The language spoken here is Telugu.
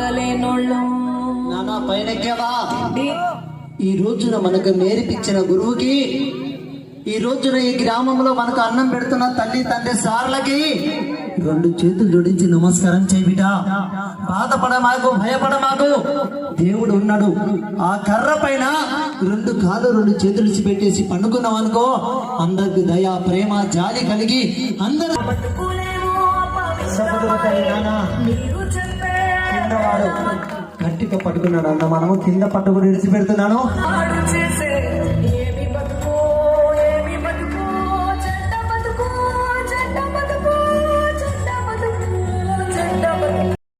బాగలేనోళ్ళు నానా పైనెక్కావా? ఈ రోజున మనకు నేర్పించిన గురువుకి, ఈ రోజున ఈ గ్రామంలో మనకు అన్నం పెడుతున్న తల్లి తండ్రి సార్లకి 2 చేతులు జోడించి నమస్కారం చేయిట. బాధపడమాకు, భయపడమాకు, దేవుడు ఉన్నాడు. ఆ కర్ర పైన 2 కాళ్ళు 2 చేతులు పెట్టేసి పండుకున్నాం అనుకో, అందరికి దయ, ప్రేమ, జాలి కలిగి అందరూ కిందవాడు గట్టిగా పట్టుకున్నాడు అన్న, మనము కింద పట్టుకుని విడిచిపెడుతున్నాను.